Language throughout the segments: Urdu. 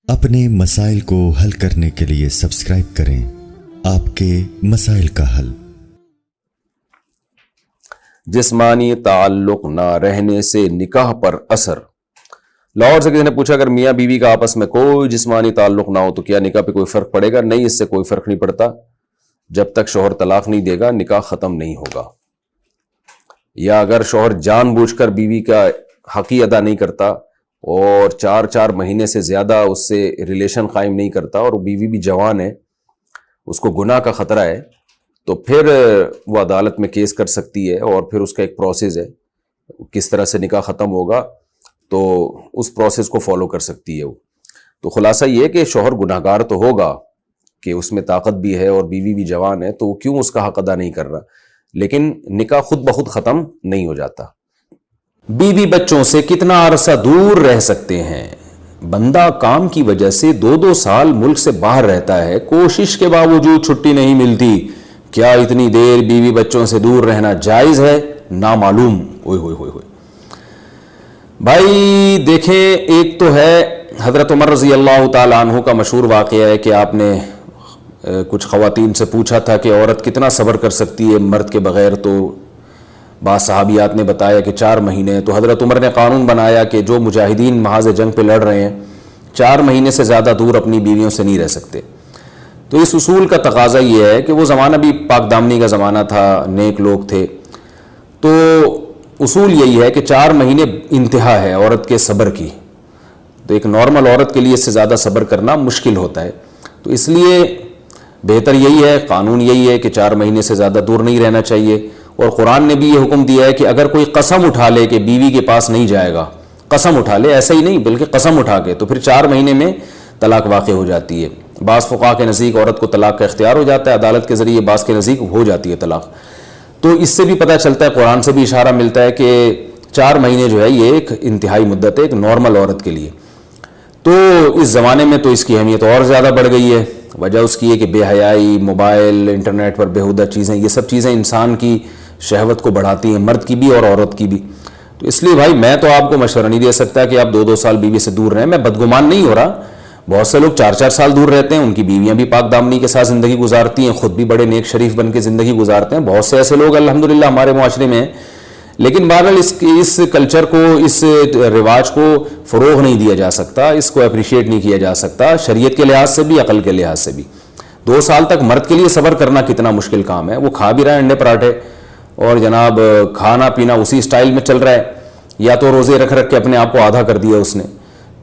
اپنے مسائل کو حل کرنے کے لیے سبسکرائب کریں آپ کے مسائل کا حل۔ جسمانی تعلق نہ رہنے سے نکاح پر اثر۔ لاہور سے کسی نے پوچھا اگر میاں بیوی کا آپس میں کوئی جسمانی تعلق نہ ہو تو کیا نکاح پہ کوئی فرق پڑے گا؟ نہیں، اس سے کوئی فرق نہیں پڑتا۔ جب تک شوہر طلاق نہیں دے گا نکاح ختم نہیں ہوگا، یا اگر شوہر جان بوجھ کر بیوی کا حق ہی ادا نہیں کرتا اور 4 مہینے سے زیادہ اس سے ریلیشن قائم نہیں کرتا اور بیوی بھی جوان ہے، اس کو گناہ کا خطرہ ہے، تو پھر وہ عدالت میں کیس کر سکتی ہے اور پھر اس کا ایک پروسیس ہے کس طرح سے نکاح ختم ہوگا، تو اس پروسیس کو فالو کر سکتی ہے وہ۔ تو خلاصہ یہ ہے کہ شوہر گناہ گار تو ہوگا کہ اس میں طاقت بھی ہے اور بیوی بھی جوان ہے، تو وہ کیوں اس کا حق ادا نہیں کر رہا، لیکن نکاح خود بخود ختم نہیں ہو جاتا۔ بیوی بچوں سے کتنا عرصہ دور رہ سکتے ہیں؟ بندہ کام کی وجہ سے 2 سال ملک سے باہر رہتا ہے، کوشش کے باوجود چھٹی نہیں ملتی، کیا اتنی دیر بیوی بچوں سے دور رہنا جائز ہے؟ نامعلوم۔ اوئے ہوئے ہوئے ہوئے بھائی دیکھیں، ایک تو ہے حضرت عمر رضی اللہ تعالیٰ عنہ کا مشہور واقعہ ہے کہ آپ نے کچھ خواتین سے پوچھا تھا کہ عورت کتنا صبر کر سکتی ہے مرد کے بغیر، تو بعض صحابیات نے بتایا کہ 4 مہینے۔ تو حضرت عمر نے قانون بنایا کہ جو مجاہدین محاذ جنگ پہ لڑ رہے ہیں 4 مہینے سے زیادہ دور اپنی بیویوں سے نہیں رہ سکتے۔ تو اس اصول کا تقاضا یہ ہے کہ وہ زمانہ بھی پاک دامنی کا زمانہ تھا، نیک لوگ تھے، تو اصول یہی ہے کہ 4 مہینے انتہا ہے عورت کے صبر کی، تو ایک نارمل عورت کے لیے اس سے زیادہ صبر کرنا مشکل ہوتا ہے، تو اس لیے بہتر یہی ہے، قانون یہی ہے کہ 4 مہینے سے زیادہ دور نہیں رہنا چاہیے۔ اور قرآن نے بھی یہ حکم دیا ہے کہ اگر کوئی قسم اٹھا لے کہ بیوی کے پاس نہیں جائے گا، قسم اٹھا لے، ایسا ہی نہیں بلکہ قسم اٹھا کے، تو پھر 4 مہینے میں طلاق واقع ہو جاتی ہے۔ بعض فقہا کے نزدیک عورت کو طلاق کا اختیار ہو جاتا ہے عدالت کے ذریعے، بعض کے نزدیک ہو جاتی ہے طلاق۔ تو اس سے بھی پتہ چلتا ہے، قرآن سے بھی اشارہ ملتا ہے کہ 4 مہینے جو ہے یہ ایک انتہائی مدت ہے ایک نارمل عورت کے لیے۔ تو اس زمانے میں تو اس کی اہمیت اور زیادہ بڑھ گئی ہے، وجہ اس کی ہے کہ بے حیائی، موبائل، انٹرنیٹ پر بیہودہ چیزیں، یہ سب چیزیں انسان کی شہوت کو بڑھاتی ہیں، مرد کی بھی اور عورت کی بھی۔ تو اس لیے بھائی میں تو آپ کو مشورہ نہیں دے سکتا کہ آپ 2 سال بیوی سے دور رہیں، میں بدگمان نہیں ہو رہا، بہت سے لوگ 4 سال دور رہتے ہیں، ان کی بیویاں بھی پاک دامنی کے ساتھ زندگی گزارتی ہیں، خود بھی بڑے نیک شریف بن کے زندگی گزارتے ہیں، بہت سے ایسے لوگ الحمدللہ ہمارے معاشرے میں ہیں، لیکن بہرحال اس کلچر کو، اس رواج کو فروغ نہیں دیا جا سکتا، اس کو اپریشیٹ نہیں کیا جا سکتا، شریعت کے لحاظ سے بھی، عقل کے لحاظ سے بھی۔ 2 سال تک مرد کے لیے صبر کرنا کتنا مشکل کام ہے، وہ کھا بھی رہا ہے انڈے پراٹھے اور جناب کھانا پینا اسی سٹائل میں چل رہا ہے، یا تو روزے رکھ کے اپنے آپ کو آدھا کر دیا اس نے۔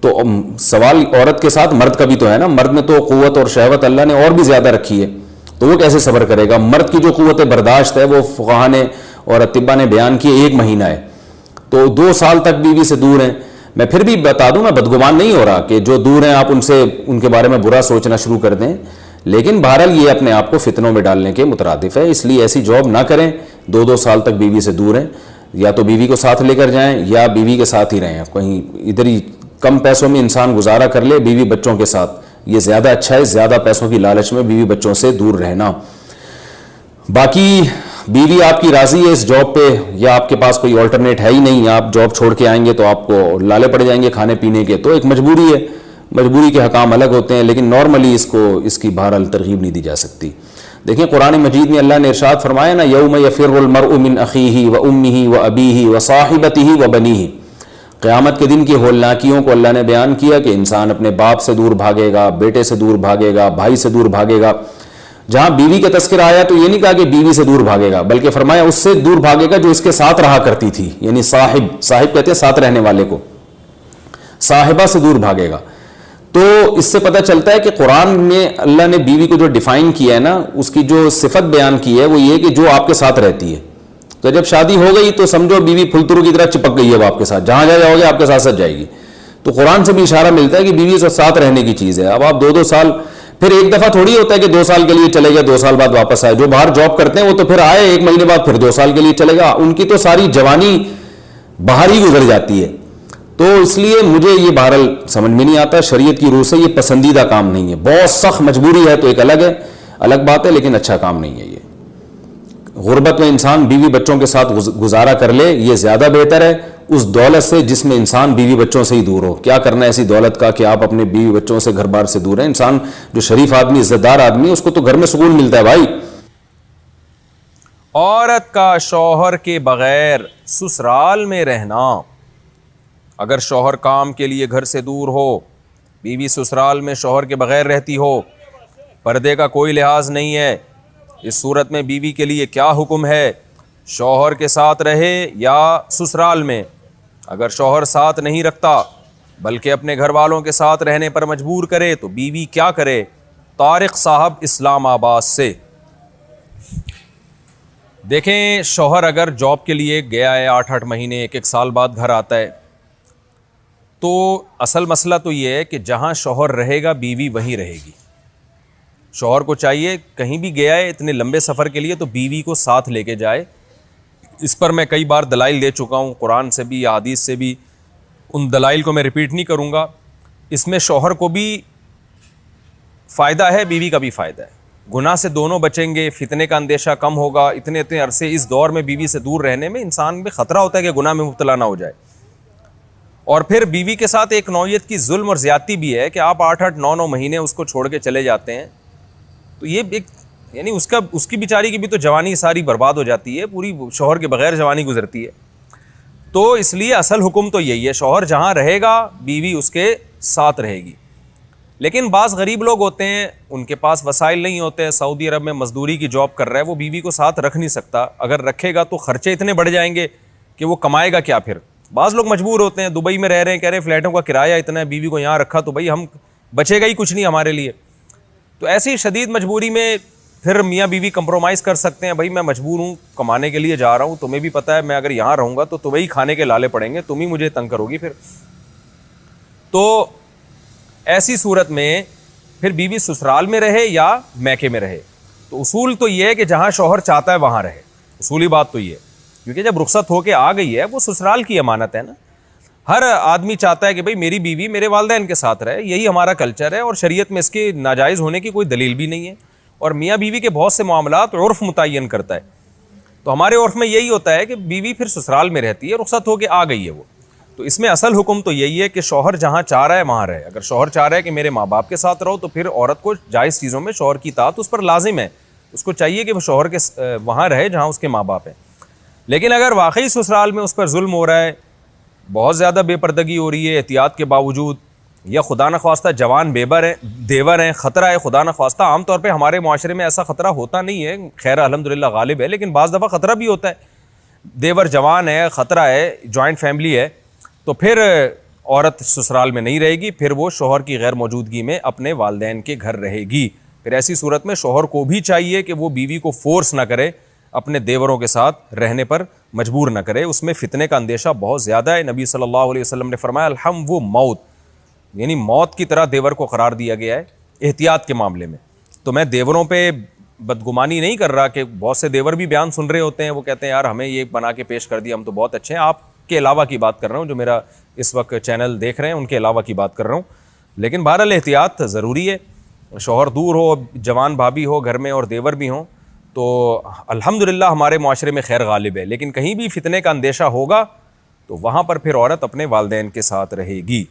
تو سوال عورت کے ساتھ مرد کا بھی تو ہے نا، مرد میں تو قوت اور شہوت اللہ نے اور بھی زیادہ رکھی ہے، تو وہ کیسے صبر کرے گا؟ مرد کی جو قوت برداشت ہے وہ فقہا نے اور اطباء نے بیان کی 1 مہینہ ہے، تو 2 سال تک بیوی سے دور ہیں۔ میں پھر بھی بتا دوں، میں بدگمان نہیں ہو رہا کہ جو دور ہیں آپ ان کے بارے میں برا سوچنا شروع کر دیں، لیکن بہرحال یہ اپنے آپ کو فتنوں میں ڈالنے کے مترادف ہے، اس لیے ایسی جاب نہ کریں 2 سال تک بیوی سے دور ہیں، یا تو بیوی کو ساتھ لے کر جائیں یا بیوی کے ساتھ ہی رہیں، کہیں ادھر ہی کم پیسوں میں انسان گزارا کر لے بیوی بچوں کے ساتھ، یہ زیادہ اچھا ہے، زیادہ پیسوں کی لالچ میں بیوی بچوں سے دور رہنا۔ باقی بیوی آپ کی راضی ہے اس جاب پہ، یا آپ کے پاس کوئی آلٹرنیٹ ہے ہی نہیں، آپ جاب چھوڑ کے آئیں گے تو آپ کو لالے پڑ جائیں گے کھانے پینے کے، تو ایک مجبوری ہے، مجبوری کے حکام الگ ہوتے ہیں، لیکن نارملی اس کی بہرحال ترغیب نہیں دی جا سکتی۔ دیکھیں قرآن مجید میں اللہ نے ارشاد فرمایا نا، یوم یفر المرء من اخیہ و امہ و ابیہ و صاحبتہ و بنیہ، قیامت کے دن کی ہولناکیوں کو اللہ نے بیان کیا کہ انسان اپنے باپ سے دور بھاگے گا، بیٹے سے دور بھاگے گا، بھائی سے دور بھاگے گا۔ جہاں بیوی کا تذکرہ آیا تو یہ نہیں کہا کہ بیوی سے دور بھاگے گا، بلکہ فرمایا اس سے دور بھاگے گا جو اس کے ساتھ رہا کرتی تھی، یعنی صاحب کہتے ہیں ساتھ رہنے والے کو، صاحبہ سے دور بھاگے گا۔ تو اس سے پتہ چلتا ہے کہ قرآن میں اللہ نے بیوی کو جو ڈیفائن کیا ہے نا، اس کی جو صفت بیان کی ہے وہ یہ کہ جو آپ کے ساتھ رہتی ہے۔ تو جب شادی ہو گئی تو سمجھو بیوی پھلترو کی طرح چپک گئی ہے اب آپ کے ساتھ، جہاں جاؤ گے آپ کے ساتھ جائے گی۔ تو قرآن سے بھی اشارہ ملتا ہے کہ بیوی سے ساتھ رہنے کی چیز ہے۔ اب آپ 2 سال، پھر ایک دفعہ تھوڑی ہوتا ہے کہ 2 سال کے لیے چلے گئے 2 سال بعد واپس آئے، جو باہر جاب کرتے ہیں وہ تو پھر آئے 1 مہینے بعد پھر 2 سال کے لیے چلے گا، ان کی تو ساری جوانی باہر ہی گزر جاتی ہے۔ تو اس لیے مجھے یہ بہرحال سمجھ میں نہیں آتا، شریعت کی روح سے یہ پسندیدہ کام نہیں ہے، بہت سخت مجبوری ہے تو ایک الگ بات ہے، لیکن اچھا کام نہیں ہے یہ۔ غربت میں انسان بیوی بچوں کے ساتھ گزارا کر لے، یہ زیادہ بہتر ہے، اس دولت سے جس میں انسان بیوی بچوں سے ہی دور ہو. کیا کرنا ہے ایسی دولت کا کہ آپ اپنے بیوی بچوں سے گھر بار سے دور ہیں. انسان جو شریف آدمی عزت دار آدمی ہے اس کو تو گھر میں سکون ملتا ہے بھائی. عورت کا شوہر کے بغیر سسرال میں رہنا. اگر شوہر کام کے لیے گھر سے دور ہو, بیوی سسرال میں شوہر کے بغیر رہتی ہو, پردے کا کوئی لحاظ نہیں ہے, اس صورت میں بیوی کے لیے کیا حکم ہے؟ شوہر کے ساتھ رہے یا سسرال میں؟ اگر شوہر ساتھ نہیں رکھتا بلکہ اپنے گھر والوں کے ساتھ رہنے پر مجبور کرے تو بیوی کیا کرے؟ طارق صاحب اسلام آباد سے. دیکھیں, شوہر اگر جاب کے لیے گیا ہے 8 مہینے 1 سال بعد گھر آتا ہے, تو اصل مسئلہ تو یہ ہے کہ جہاں شوہر رہے گا بیوی وہیں رہے گی. شوہر کو چاہیے کہیں بھی گیا ہے اتنے لمبے سفر کے لیے تو بیوی کو ساتھ لے کے جائے. اس پر میں کئی بار دلائل دے چکا ہوں, قرآن سے بھی حدیث سے بھی. ان دلائل کو میں ریپیٹ نہیں کروں گا. اس میں شوہر کو بھی فائدہ ہے, بیوی کا بھی فائدہ ہے. گناہ سے دونوں بچیں گے, فتنے کا اندیشہ کم ہوگا. اتنے عرصے اس دور میں بیوی سے دور رہنے میں انسان میں خطرہ ہوتا ہے کہ گناہ میں مبتلا نہ ہو جائے. اور پھر بیوی کے ساتھ ایک نوعیت کی ظلم اور زیادتی بھی ہے کہ آپ 8 9 مہینے اس کو چھوڑ کے چلے جاتے ہیں, تو یہ ایک یعنی اس کی بیچاری کی بھی تو جوانی ساری برباد ہو جاتی ہے, پوری شوہر کے بغیر جوانی گزرتی ہے. تو اس لیے اصل حکم تو یہی ہے, شوہر جہاں رہے گا بیوی اس کے ساتھ رہے گی. لیکن بعض غریب لوگ ہوتے ہیں, ان کے پاس وسائل نہیں ہوتے, سعودی عرب میں مزدوری کی جاب کر رہا ہے, وہ بیوی کو ساتھ رکھ نہیں سکتا. اگر رکھے گا تو خرچے اتنے بڑھ جائیں گے کہ وہ کمائے گا کیا پھر. بعض لوگ مجبور ہوتے ہیں, دبئی میں رہ رہے ہیں, کہہ رہے ہیں فلیٹوں کا کرایہ اتنا ہے, بیوی کو یہاں رکھا تو بھائی ہم بچے گا ہی کچھ نہیں ہمارے لیے. تو ایسی شدید مجبوری میں پھر میاں بیوی کمپرومائز کر سکتے ہیں, بھائی میں مجبور ہوں, کمانے کے لیے جا رہا ہوں, تمہیں بھی پتہ ہے میں اگر یہاں رہوں گا تو تمہیں ہی کھانے کے لالے پڑیں گے, تم ہی مجھے تنگ کرو گی پھر. تو ایسی صورت میں پھر بیوی سسرال میں رہے یا میکے میں رہے. تو اصول تو یہ ہے کہ جہاں شوہر چاہتا ہے وہاں رہے. اصولی بات تو یہ ہے, کیونکہ جب رخصت ہو کے آ گئی ہے وہ سسرال کی امانت ہے نا. ہر آدمی چاہتا ہے کہ بھئی میری بیوی میرے والدین کے ساتھ رہے, یہی ہمارا کلچر ہے, اور شریعت میں اس کے ناجائز ہونے کی کوئی دلیل بھی نہیں ہے. اور میاں بیوی کے بہت سے معاملات عرف متعین کرتا ہے. تو ہمارے عرف میں یہی ہوتا ہے کہ بیوی پھر سسرال میں رہتی ہے, رخصت ہو کے آ گئی ہے وہ. تو اس میں اصل حکم تو یہی ہے کہ شوہر جہاں چاہ رہا ہے وہاں رہے. اگر شوہر چاہ رہا ہے کہ میرے ماں باپ کے ساتھ رہو تو پھر عورت کو جائز چیزوں میں شوہر کی اطاعت اس پر لازم ہے. اس کو چاہیے کہ وہ شوہر کے وہاں رہے جہاں اس کے ماں باپ ہیں. لیکن اگر واقعی سسرال میں اس پر ظلم ہو رہا ہے, بہت زیادہ بے پردگی ہو رہی ہے احتیاط کے باوجود, یا خدا نخواستہ جوان دیور ہیں, خطرہ ہے خدا نخواستہ. عام طور پہ ہمارے معاشرے میں ایسا خطرہ ہوتا نہیں ہے, خیر الحمدللہ غالب ہے, لیکن بعض دفعہ خطرہ بھی ہوتا ہے. دیور جوان ہے, خطرہ ہے, جوائنٹ فیملی ہے, تو پھر عورت سسرال میں نہیں رہے گی, پھر وہ شوہر کی غیر موجودگی میں اپنے والدین کے گھر رہے گی. پھر ایسی صورت میں شوہر کو بھی چاہیے کہ وہ بیوی کو فورس نہ کرے, اپنے دیوروں کے ساتھ رہنے پر مجبور نہ کرے. اس میں فتنے کا اندیشہ بہت زیادہ ہے. نبی صلی اللہ علیہ وسلم نے فرمایا الحم وہ موت, یعنی موت کی طرح دیور کو قرار دیا گیا ہے احتیاط کے معاملے میں. تو میں دیوروں پہ بدگمانی نہیں کر رہا, کہ بہت سے دیور بھی بیان سن رہے ہوتے ہیں, وہ کہتے ہیں یار ہمیں یہ بنا کے پیش کر دیا, ہم تو بہت اچھے ہیں. آپ کے علاوہ کی بات کر رہا ہوں, جو میرا اس وقت چینل دیکھ رہے ہیں ان کے علاوہ کی بات کر رہا ہوں. لیکن بہرحال احتیاط ضروری ہے. شوہر دور ہو, جوان بھابھی ہو گھر میں اور دیور بھی ہوں, تو الحمدللہ ہمارے معاشرے میں خیر غالب ہے. لیکن کہیں بھی فتنے کا اندیشہ ہوگا تو وہاں پر پھر عورت اپنے والدین کے ساتھ رہے گی.